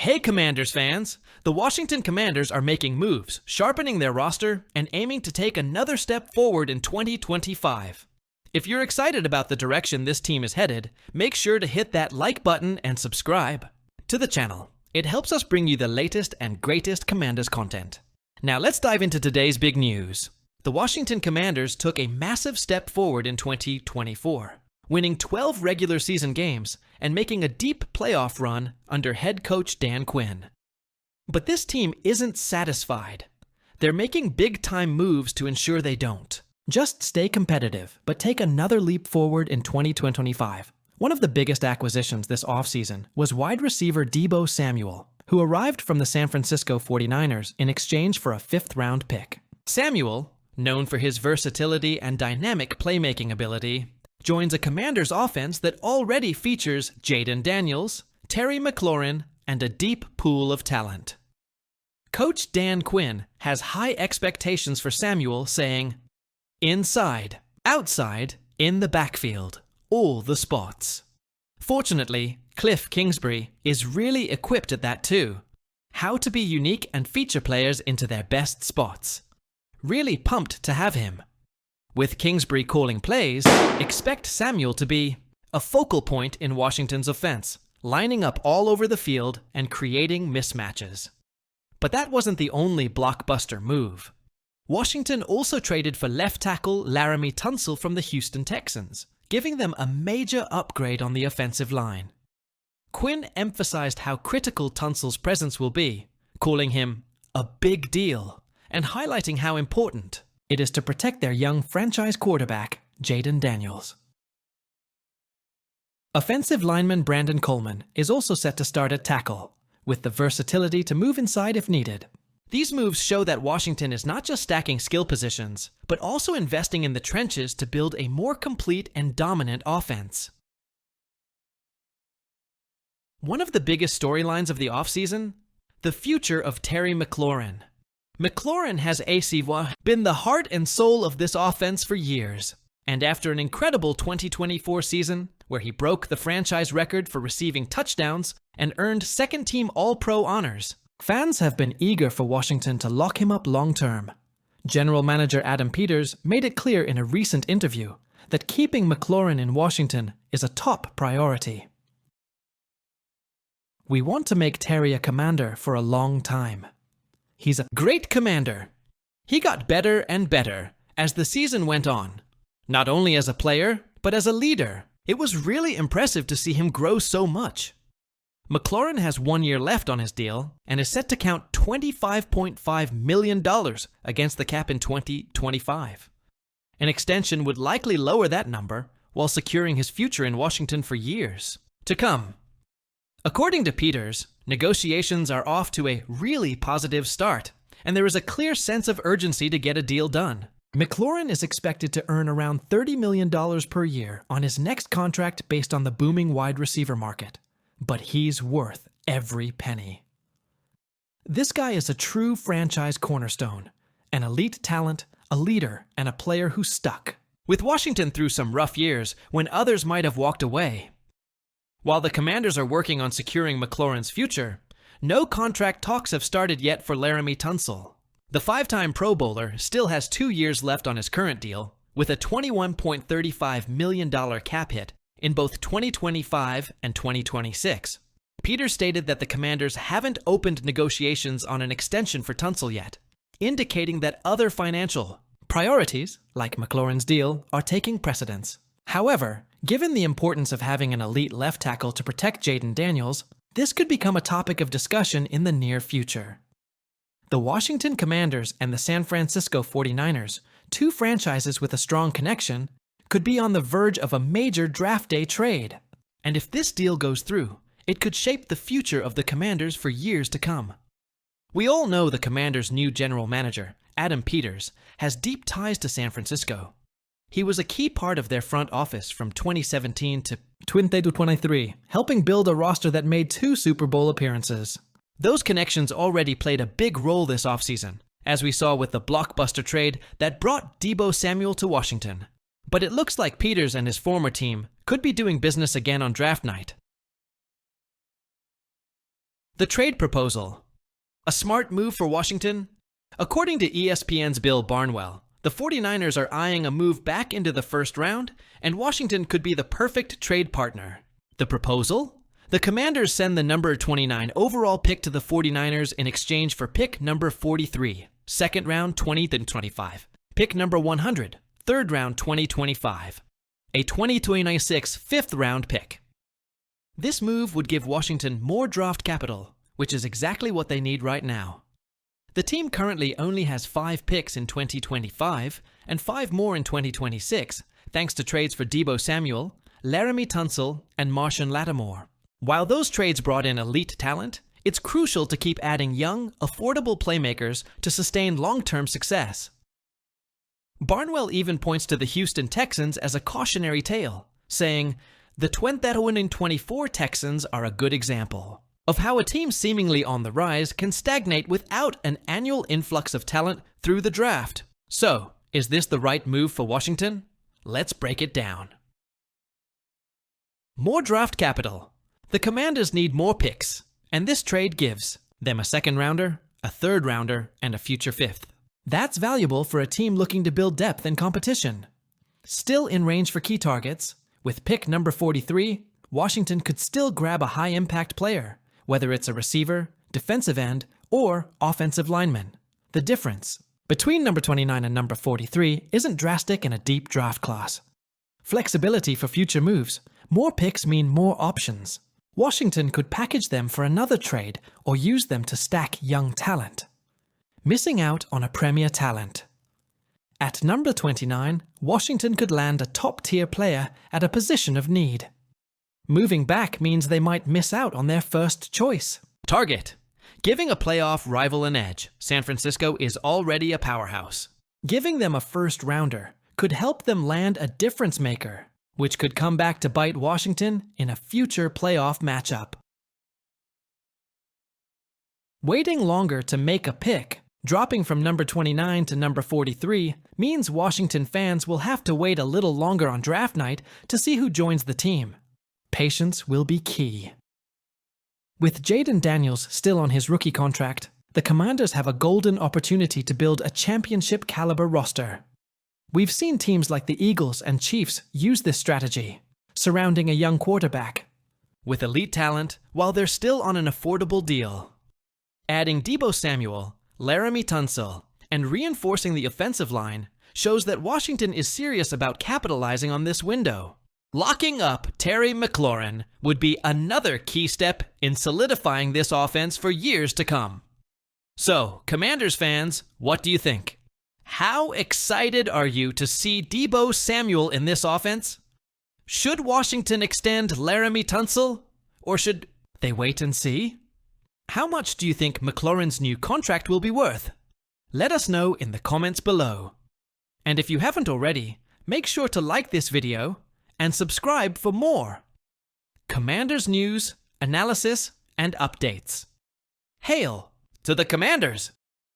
Hey Commanders fans! The Washington Commanders are making moves, sharpening their roster, and aiming to take another step forward in 2025. If you're excited about the direction this team is headed, make sure to hit that like button and subscribe to the channel. It helps us bring you the latest and greatest Commanders content. Now let's dive into today's big news. The Washington Commanders took a massive step forward in 2024, winning 12 regular season games and making a deep playoff run under head coach Dan Quinn. But this team isn't satisfied. They're making big-time moves to ensure they don't. Just stay competitive, but take another leap forward in 2025. One of the biggest acquisitions this offseason was wide receiver Deebo Samuel, who arrived from the San Francisco 49ers in exchange for a fifth-round pick. Samuel, known for his versatility and dynamic playmaking ability, joins a Commanders offense that already features Jaden Daniels, Terry McLaurin, and a deep pool of talent. Coach Dan Quinn has high expectations for Samuel, saying, "Inside, outside, in the backfield, all the spots." Fortunately, Cliff Kingsbury is really equipped at that too. How to be unique and feature players into their best spots. Really pumped to have him. With Kingsbury calling plays, expect Samuel to be a focal point in Washington's offense, lining up all over the field and creating mismatches. But that wasn't the only blockbuster move. Washington also traded for left tackle Laramie Tunsil from the Houston Texans, giving them a major upgrade on the offensive line. Quinn emphasized how critical Tunsil's presence will be, calling him a big deal, and highlighting how important it is to protect their young franchise quarterback, Jaden Daniels. Offensive lineman Brandon Coleman is also set to start at tackle, with the versatility to move inside if needed. These moves show that Washington is not just stacking skill positions, but also investing in the trenches to build a more complete and dominant offense. One of the biggest storylines of the offseason? The future of Terry McLaurin. McLaurin has been the heart and soul of this offense for years, and after an incredible 2024 season, where he broke the franchise record for receiving touchdowns and earned second-team All-Pro honors, fans have been eager for Washington to lock him up long-term. General Manager Adam Peters made it clear in a recent interview that keeping McLaurin in Washington is a top priority. "We want to make Terry a Commander for a long time. He's a great Commander. He got better and better as the season went on, not only as a player, but as a leader. It was really impressive to see him grow so much." McLaurin has 1 year left on his deal and is set to count $25.5 million against the cap in 2025. An extension would likely lower that number while securing his future in Washington for years to come. According to Peters, negotiations are off to a really positive start, and there is a clear sense of urgency to get a deal done. McLaurin is expected to earn around $30 million per year on his next contract based on the booming wide receiver market. But he's worth every penny. This guy is a true franchise cornerstone, an elite talent, a leader, and a player who stuck. With Washington through some rough years when others might have walked away. While the Commanders are working on securing McLaurin's future, no contract talks have started yet for Laramie Tunsil. The five-time Pro Bowler still has 2 years left on his current deal, with a $21.35 million cap hit in both 2025 and 2026. Peters stated that the Commanders haven't opened negotiations on an extension for Tunsil yet, indicating that other financial priorities, like McLaurin's deal, are taking precedence. However, given the importance of having an elite left tackle to protect Jaden Daniels, this could become a topic of discussion in the near future. The Washington Commanders and the San Francisco 49ers, two franchises with a strong connection, could be on the verge of a major draft day trade. And if this deal goes through, it could shape the future of the Commanders for years to come. We all know the Commanders' new general manager, Adam Peters, has deep ties to San Francisco. He was a key part of their front office from 2017 to 2023, helping build a roster that made 2 Super Bowl appearances. Those connections already played a big role this offseason, as we saw with the blockbuster trade that brought Deebo Samuel to Washington. But it looks like Peters and his former team could be doing business again on draft night. The trade proposal. A smart move for Washington? According to ESPN's Bill Barnwell, the 49ers are eyeing a move back into the first round, and Washington could be the perfect trade partner. The proposal? The Commanders send the number 29 overall pick to the 49ers in exchange for pick number 43, second round 2025, pick number 100, third round 2025, a 2026 fifth round pick. This move would give Washington more draft capital, which is exactly what they need right now. The team currently only has 5 picks in 2025 and 5 more in 2026, thanks to trades for Deebo Samuel, Laramie Tunsil, and Marshawn Lattimore. While those trades brought in elite talent, it's crucial to keep adding young, affordable playmakers to sustain long-term success. Barnwell even points to the Houston Texans as a cautionary tale, saying, "The 2024 Texans are a good example of how a team seemingly on the rise can stagnate without an annual influx of talent through the draft." So, is this the right move for Washington? Let's break it down. More draft capital. The Commanders need more picks, and this trade gives them a second rounder, a third rounder, and a future fifth. That's valuable for a team looking to build depth and competition. Still in range for key targets, with pick number 43, Washington could still grab a high-impact player, whether it's a receiver, defensive end, or offensive lineman. The difference between number 29 and number 43 isn't drastic in a deep draft class. Flexibility for future moves. More picks mean more options. Washington could package them for another trade or use them to stack young talent. Missing out on a premier talent. At number 29, Washington could land a top-tier player at a position of need. Moving back means they might miss out on their first choice. Target. Giving a playoff rival an edge. San Francisco is already a powerhouse. Giving them a first-rounder could help them land a difference maker, which could come back to bite Washington in a future playoff matchup. Waiting longer to make a pick, dropping from number 29 to number 43, means Washington fans will have to wait a little longer on draft night to see who joins the team. Patience will be key. With Jaden Daniels still on his rookie contract, the Commanders have a golden opportunity to build a championship-caliber roster. We've seen teams like the Eagles and Chiefs use this strategy, surrounding a young quarterback with elite talent while they're still on an affordable deal. Adding Deebo Samuel, Laramie Tunsil, and reinforcing the offensive line shows that Washington is serious about capitalizing on this window. Locking up Terry McLaurin would be another key step in solidifying this offense for years to come. So, Commanders fans, what do you think? How excited are you to see Deebo Samuel in this offense? Should Washington extend Laramie Tunsil? Or should they wait and see? How much do you think McLaurin's new contract will be worth? Let us know in the comments below. And if you haven't already, make sure to like this video and subscribe for more Commanders news, analysis, and updates. Hail to the Commanders!